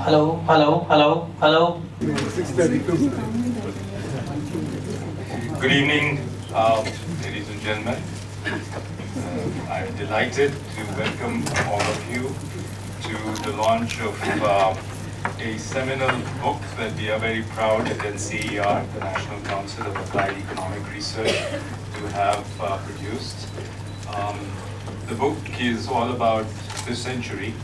Hello, hello, hello, hello. 6:32. Good evening, ladies and gentlemen. I'm delighted to welcome all of you to the launch of a seminal book that we are very proud at NCEER, the National Council of Applied Economic Research, to have produced. The book is all about this century,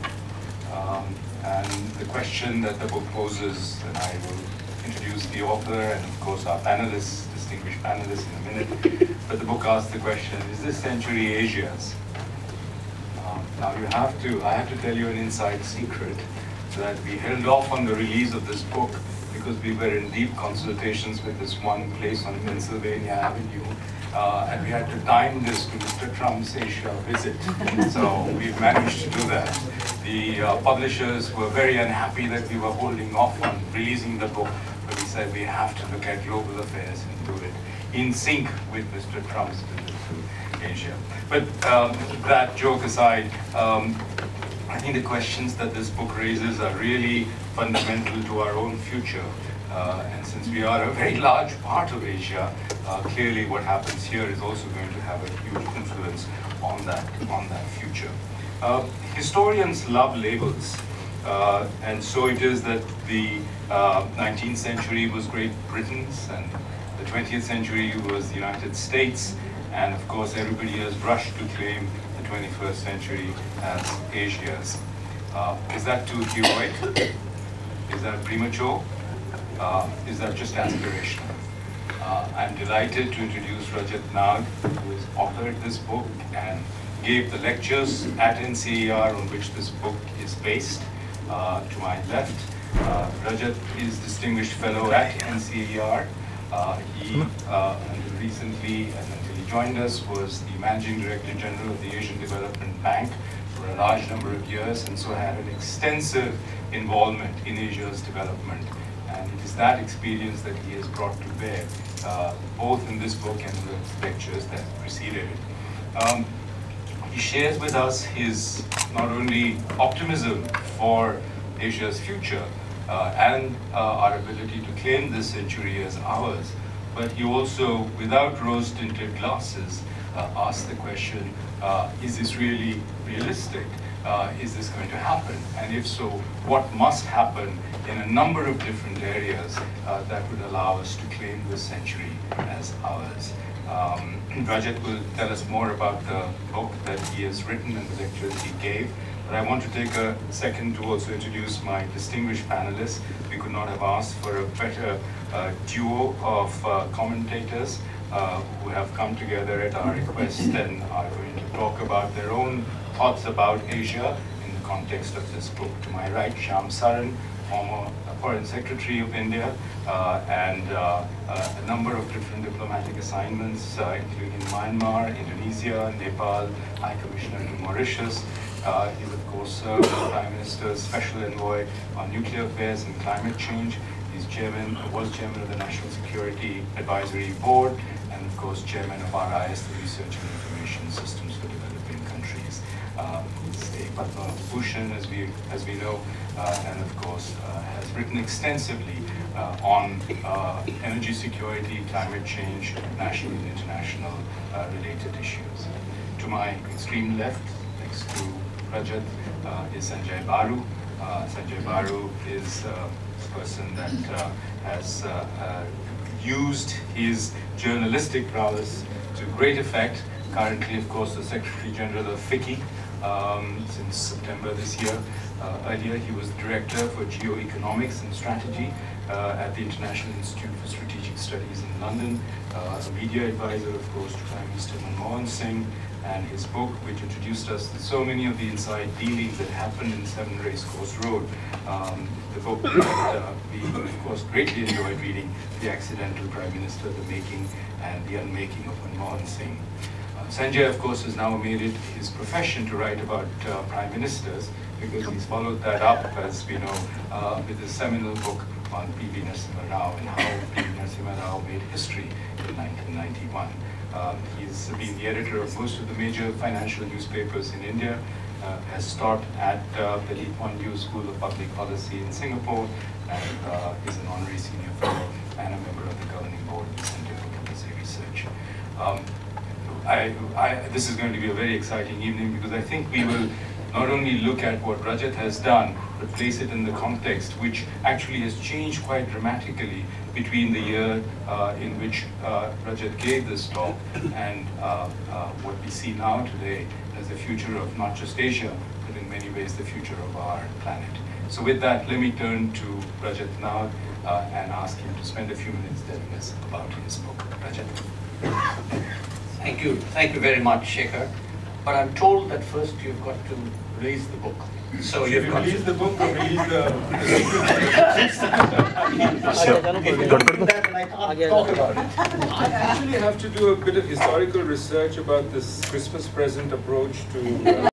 and the question that the book poses, and I will introduce the author and of course our panelists, distinguished panelists in a minute, but the book asks the question, is this century Asia's? Now I have to tell you an inside secret, that we held off on the release of this book because we were in deep consultations with this one place on Pennsylvania Avenue, and we had to time this to Mr. Trump's Asia visit. So we've managed to do that. The publishers were very unhappy that we were holding off on releasing the book, but we said we have to look at global affairs and do it in sync with Mr. Trump's visit to Asia. But that joke aside, I think the questions that this book raises are really fundamental to our own future. And since we are a very large part of Asia, clearly what happens here is also going to have a huge influence on that future. Historians love labels, and so it is that the 19th century was Great Britain's, and the 20th century was the United States, and of course everybody has rushed to claim the 21st century as Asia's. Is that too heroic? Is that premature? Is that just aspirational? I'm delighted to introduce Rajat Nag, who has authored this book and gave the lectures at NCAER on which this book is based. To my left, Rajat is Distinguished Fellow at NCAER. He recently, and until he joined us, was the Managing Director General of the Asian Development Bank for a large number of years, and so had an extensive involvement in Asia's development. And it is that experience that he has brought to bear, both in this book and in the lectures that preceded it. He shares with us his not only optimism for Asia's future and our ability to claim this century as ours, but he also, without rose-tinted glasses, asks the question, is this really realistic? Is this going to happen? And if so, what must happen in a number of different areas that would allow us to claim this century as ours? Rajat will tell us more about the book that he has written and the lectures he gave. But I want to take a second to also introduce my distinguished panelists. We could not have asked for a better duo of commentators who have come together at our request and are going to talk about their own thoughts about Asia in the context of this book. To my right, Shyam Saran, former Foreign Secretary of India, and a number of different diplomatic assignments, including Myanmar, Indonesia, Nepal, High Commissioner to Mauritius. He, of course, served as Prime Minister's Special Envoy on Nuclear Affairs and Climate Change. He's was chairman of the National Security Advisory Board, and of course, chairman of RIS, the Research and Information Systems for Developing Countries. He's a Padma Bhushan, as we know, and of course has written extensively on energy security, climate change, national and international related issues. To my extreme left, next to Rajat, is Sanjay Baru. Sanjay Baru is a person that has used his journalistic prowess to great effect. Currently, of course, the Secretary General of FICCI since September this year. Earlier, he was Director for Geoeconomics and Strategy at the International Institute for Strategic Studies in London, a media advisor, of course, to Prime Minister Manmohan Singh, and his book, which introduced us to so many of the inside dealings that happened in 7 Racecourse Road. The book that we, of course, greatly enjoyed reading, The Accidental Prime Minister, The Making and the Unmaking of Manmohan Singh. Sanjay, of course, has now made it his profession to write about prime ministers, because he's followed that up, as we know, with his seminal book on P.V. Narasimha Rao and how P.V. Narasimha Rao made history in in 1991. He's been the editor of most of the major financial newspapers in India, has taught at the Lee Kuan Yew School of Public Policy in Singapore, and is an honorary senior fellow and a member of the governing board of the Center for Policy Research. This is going to be a very exciting evening because I think we will not only look at what Rajat has done, but place it in the context which actually has changed quite dramatically between the year in which Rajat gave this talk and what we see now today as the future of not just Asia, but in many ways the future of our planet. So with that, let me turn to Rajat Nag and ask him to spend a few minutes telling us about his book. Rajat. Thank you very much, Shekhar. But I'm told that first you've got to release the book. So you've got release the book or release the I can't talk about it. I actually have to do a bit of historical research about this Christmas present approach to.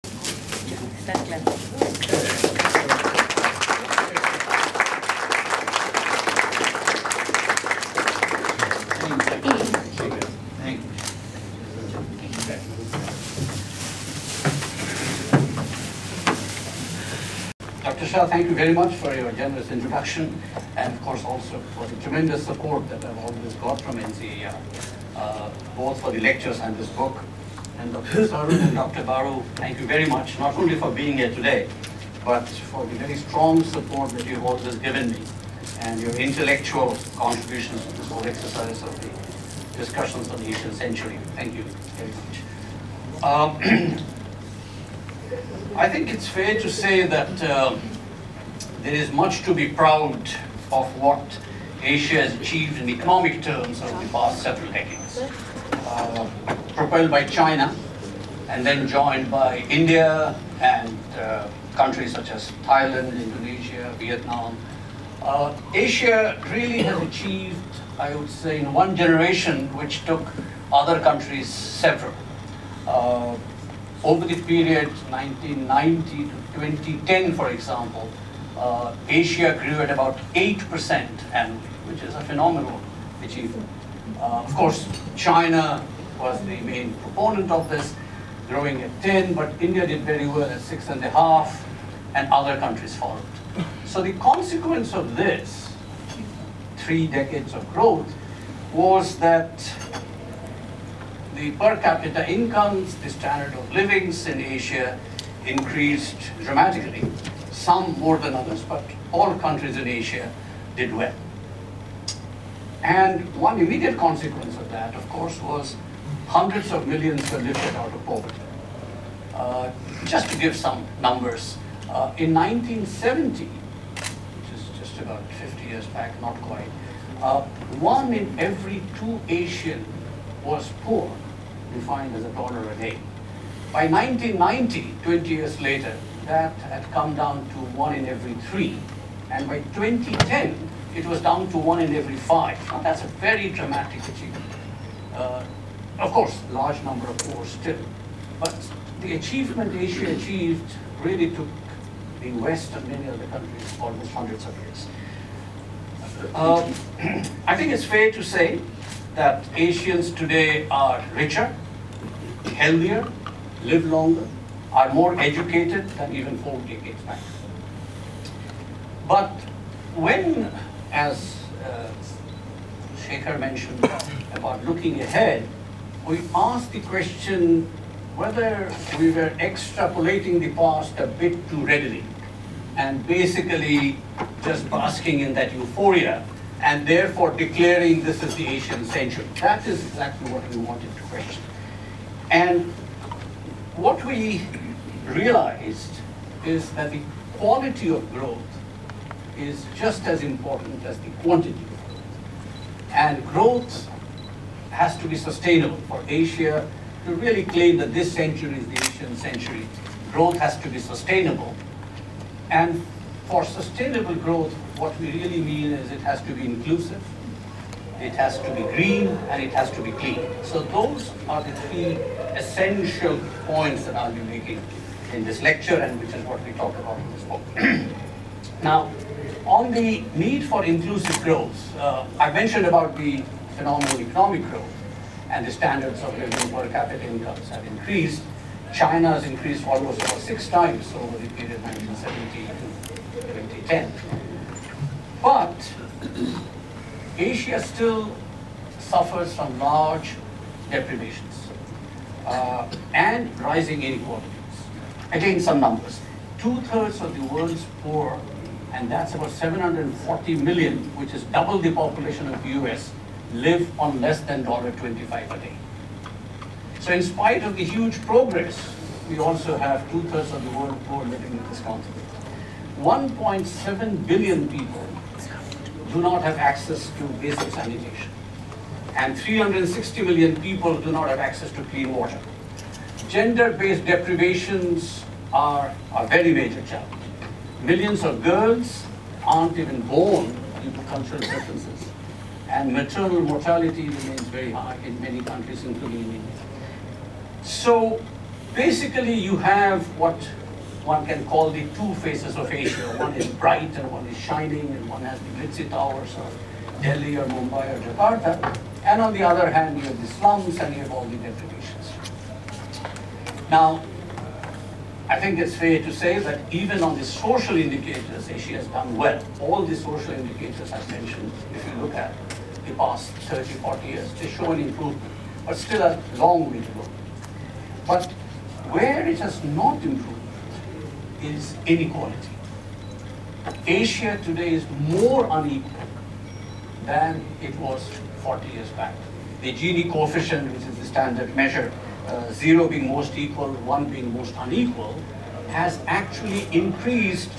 Dr. Shah, thank you very much for your generous introduction, and of course also for the tremendous support that I've always got from NCAER, both for the lectures and this book. And Dr. Sarun and Dr. Baru, thank you very much, not only for being here today, but for the very strong support that you've always given me, and your intellectual contributions to this whole exercise of the discussions on the Asian century. Thank you very much. I think it's fair to say that there is much to be proud of what Asia has achieved in economic terms over the past several decades. Propelled by China and then joined by India and countries such as Thailand, Indonesia, Vietnam. Asia really has achieved, I would say, in one generation, which took other countries several. Over the period 1990 to 2010, for example, Asia grew at about 8% annually, which is a phenomenal achievement. Of course, China was the main proponent of this, growing at 10, but India did very well at 6.5, and other countries followed. So the consequence of this 3 decades of growth was that the per capita incomes, the standard of livings in Asia increased dramatically, some more than others, but all countries in Asia did well. And one immediate consequence of that, of course, was hundreds of millions were lifted out of poverty. Just to give some numbers, in 1970, which is just about 50 years back, not quite, 1 in every 2 Asian was poor, defined as $1 a day. By 1990, 20 years later, that had come down to 1 in every 3. And by 2010, it was down to 1 in every 5. Now that's a very dramatic achievement. Of course, large number of poor still. But the achievement Asia achieved really took the West and many other countries almost hundreds of years. I think it's fair to say that Asians today are richer, healthier, live longer, are more educated than even 4 decades back. But when, as Shekhar mentioned about looking ahead, we asked the question whether we were extrapolating the past a bit too readily and basically just basking in that euphoria and therefore declaring this is the Asian century. That is exactly what we wanted to question. And what we realized is that the quality of growth is just as important as the quantity of growth. And growth has to be sustainable. For Asia to really claim that this century is the Asian century, growth has to be sustainable. And for sustainable growth, what we really mean is it has to be inclusive, it has to be green, and it has to be clean. So those are the 3 essential points that I'll be making in this lecture, and which is what we talk about in this book. Now, on the need for inclusive growth, I mentioned about the phenomenal economic growth, and the standards of living per capita incomes have increased. China has increased almost about 6 times over the period 1970 to 2010. But Asia still suffers from large deprivations and rising inequalities. Again, some numbers. 2/3 of the world's poor, and that's about 740 million, which is double the population of the US, live on less than $1.25 a day. So in spite of the huge progress, we also have 2/3 of the world poor living in this continent. 1.7 billion people do not have access to basic sanitation, and 360 million people do not have access to clean water. Gender-based deprivations are a very major challenge. Millions of girls aren't even born due to cultural differences, and maternal mortality remains very high in many countries, including in India. So basically you have what one can call the two faces of Asia. One is bright and one is shining, and one has the glitzy towers of Delhi or Mumbai or Jakarta. And on the other hand, you have the slums and you have all the deprivations. Now, I think it's fair to say that even on the social indicators, Asia has done well. All the social indicators I've mentioned, if you look at the past 30, 40 years, they show an improvement, but still a long way to go. But where it has not improved is inequality. Asia today is more unequal than it was 40 years back. The Gini coefficient, which is the standard measure, 0 being most equal, 1 being most unequal, has actually increased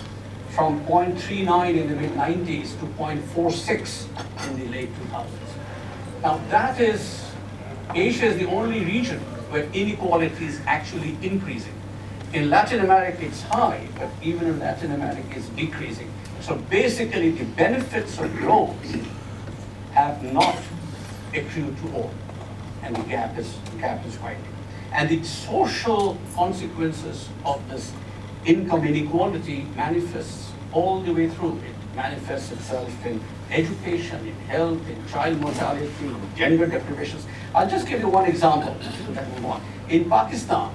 from 0.39 in the mid-90s to 0.46 in the late 2000s. Now that is, Asia is the only region where inequality is actually increasing. In Latin America, it's high, but even in Latin America, it's decreasing. So basically, the benefits of growth have not accrued to all, and the gap is widening. And the social consequences of this income inequality manifests all the way through. It manifests itself in education, in health, in child mortality, in gender deprivations. I'll just give you one example, so that we move on. In Pakistan,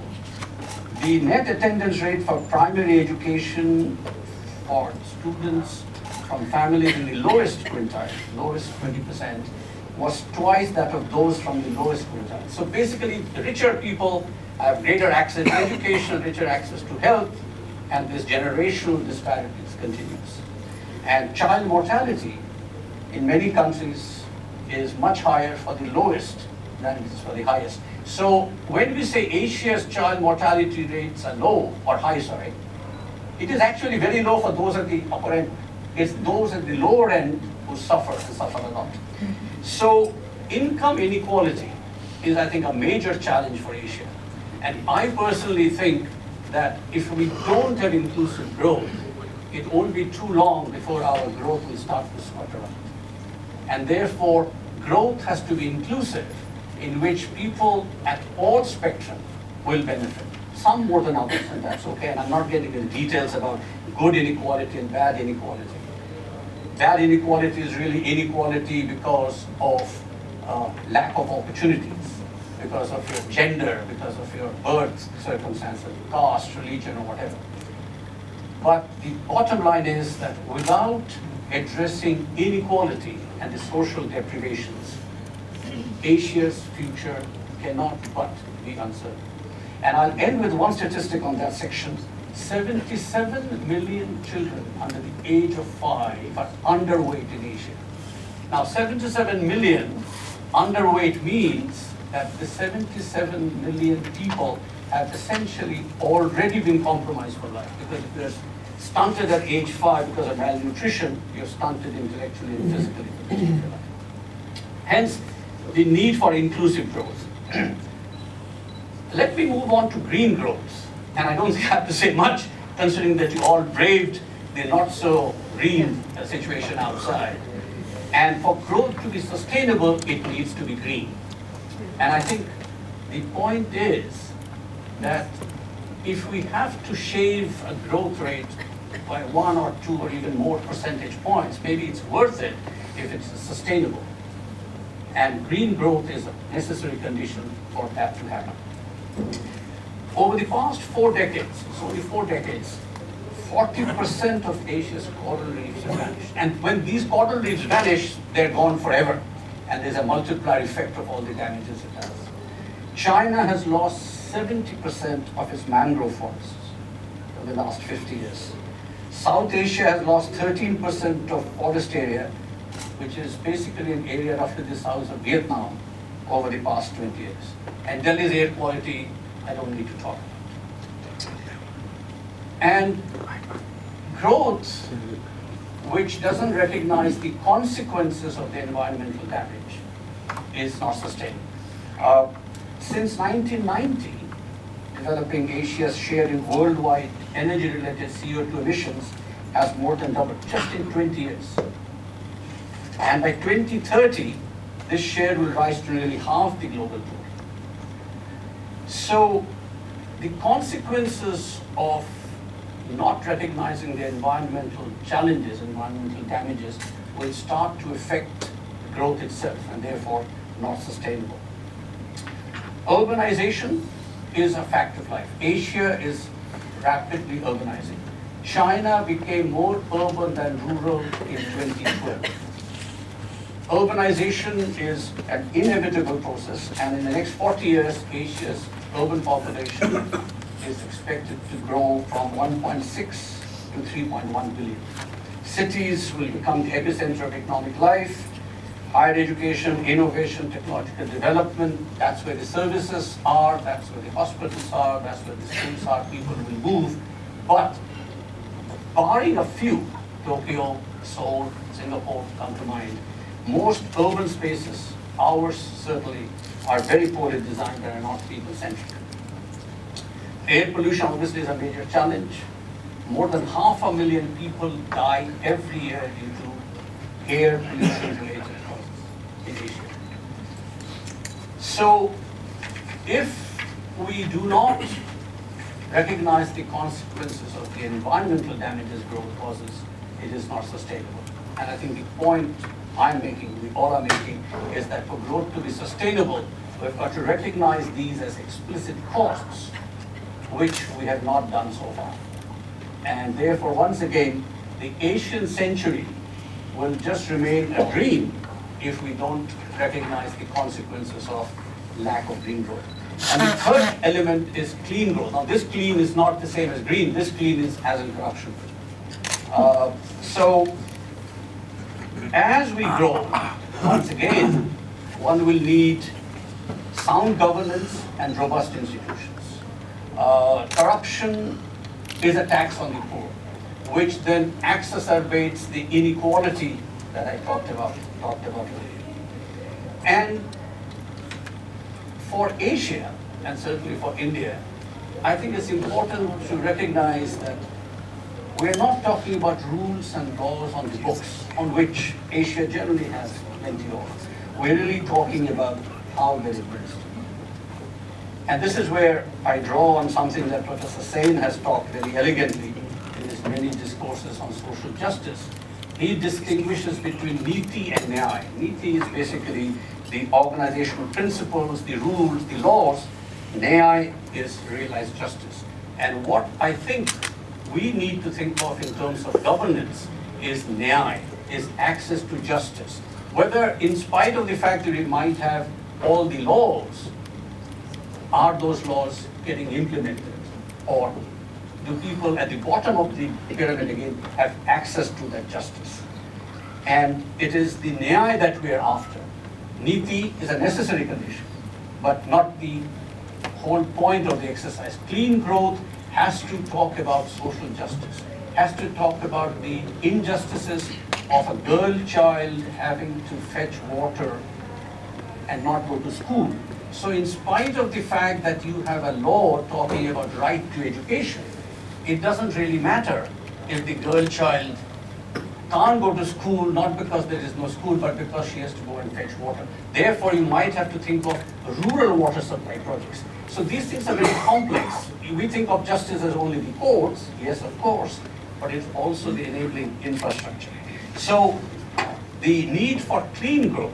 the net attendance rate for primary education for students from families in the lowest quintile, lowest 20%, was twice that of those from the lowest quintile. So basically, the richer people have greater access to education, richer access to health, and this generational disparity continues. And child mortality in many countries is much higher for the lowest than it is for the highest. So when we say Asia's child mortality rates are low, or high, sorry, it is actually very low for those at the upper end. It's those at the lower end who suffer, and suffer a lot. So income inequality is, I think, a major challenge for Asia. And I personally think that if we don't have inclusive growth, it won't be too long before our growth will start to sputter out. And therefore, growth has to be inclusive, in which people at all spectrum will benefit. Some more than others, and that's okay. And I'm not getting into details about good inequality and bad inequality. Bad inequality is really inequality because of lack of opportunities, because of your gender, because of your birth circumstances, caste, religion, or whatever. But the bottom line is that without addressing inequality and the social deprivations, Asia's future cannot but be uncertain. And I'll end with one statistic on that section. 77 million children under the age of 5 are underweight in Asia. Now, 77 million underweight means that the 77 million people have essentially already been compromised for life, because if you're stunted at age 5 because of malnutrition, you're stunted intellectually and physically for the rest of your life. Hence, the need for inclusive growth. Let me move on to green growth. And I don't think I have to say much, considering that you all braved the not so green situation outside. And for growth to be sustainable, it needs to be green. And I think the point is that if we have to shave a growth rate by 1 or 2 or even more percentage points, maybe it's worth it if it's sustainable. And green growth is a necessary condition for that to happen. Over the past 4 decades, it's only 4 decades, 40% of Asia's coral reefs have vanished. And when these coral reefs vanish, they're gone forever. And there's a multiplier effect of all the damages it does. China has lost 70% of its mangrove forests in the last 50 years. South Asia has lost 13% of forest area, which is basically an area roughly the size of Vietnam over the past 20 years. And Delhi's air quality, I don't need to talk about. And growth, which doesn't recognize the consequences of the environmental damage, is not sustainable. Since 1990, developing Asia's share in worldwide energy-related CO2 emissions has more than doubled just in 20 years. And by 2030, this share will rise to nearly half the global total. So the consequences of not recognizing the environmental challenges, environmental damages, will start to affect growth itself and therefore not sustainable. Urbanization is a fact of life. Asia is rapidly urbanizing. China became more urban than rural in 2012. Urbanization is an inevitable process, and in the next 40 years, Asia's urban population is expected to grow from 1.6 to 3.1 billion. Cities will become the epicenter of economic life. Higher education, innovation, technological development, that's where the services are, that's where the hospitals are, that's where the schools are, people will move. But barring a few, Tokyo, Seoul, Singapore come to mind, most urban spaces, ours certainly, are very poorly designed and are not people-centric. Air pollution obviously is a major challenge. More than 500,000 people die every year due to air pollution-related causes in Asia. So, if we do not recognize the consequences of the environmental damages growth causes, it is not sustainable. And I think the point I'm making, we all are making, is that for growth to be sustainable, we've got to recognize these as explicit costs, which we have not done so far. And therefore, once again, the Asian century will just remain a dream if we don't recognize the consequences of lack of green growth. And the third element is clean growth. Now, this clean is not the same as green. This clean is as in corruption. So, as we grow, once again, one will need sound governance and robust institutions. Corruption is a tax on the poor, which then exacerbates the inequality that I talked about earlier. And for Asia, and certainly for India, I think it's important to recognize that we're not talking about rules and laws on the books, on which Asia generally has plenty of. We're really talking about how they're administered. And this is where I draw on something that Professor Sen has talked very elegantly in his many discourses on social justice. He distinguishes between niti and nyaya. Niti is basically the organizational principles, the rules, the laws. Nyaya is realized justice. And what I think we need to think of in terms of governance is nyaya, is access to justice. Whether in spite of the fact that we might have all the laws, are those laws getting implemented? Or do people at the bottom of the pyramid again have access to that justice? And it is the nyaya that we are after. Niti is a necessary condition, but not the whole point of the exercise. Clean growth has to talk about social justice, has to talk about the injustices of a girl child having to fetch water and not go to school. So in spite of the fact that you have a law talking about right to education, it doesn't really matter if the girl child can't go to school, not because there is no school, but because she has to go and fetch water. Therefore, you might have to think of rural water supply projects. So these things are very complex. We think of justice as only the courts, yes, of course, but it's also the enabling infrastructure. So the need for clean growth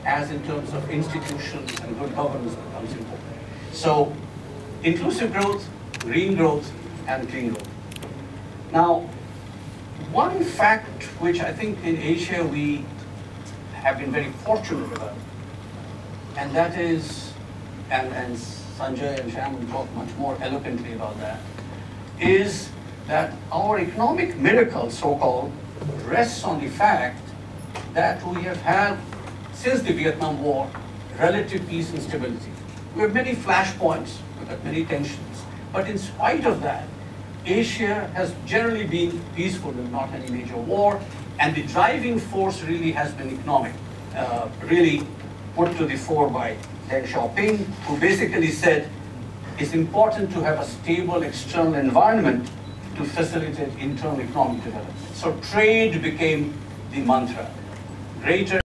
as in terms of institutions and good governance becomes important. So, inclusive growth, green growth, and clean growth. Now, one fact which I think in Asia we have been very fortunate about, and that is, and Sanjay and Shyam will talk much more eloquently about that, is that our economic miracle, so-called, rests on the fact that we have had, since the Vietnam War, relative peace and stability. We have many flashpoints, we've got many tensions, but in spite of that, Asia has generally been peaceful with not any major war, and the driving force really has been economic, really put to the fore by Deng Xiaoping, who basically said it's important to have a stable external environment to facilitate internal economic development. So trade became the mantra. Greater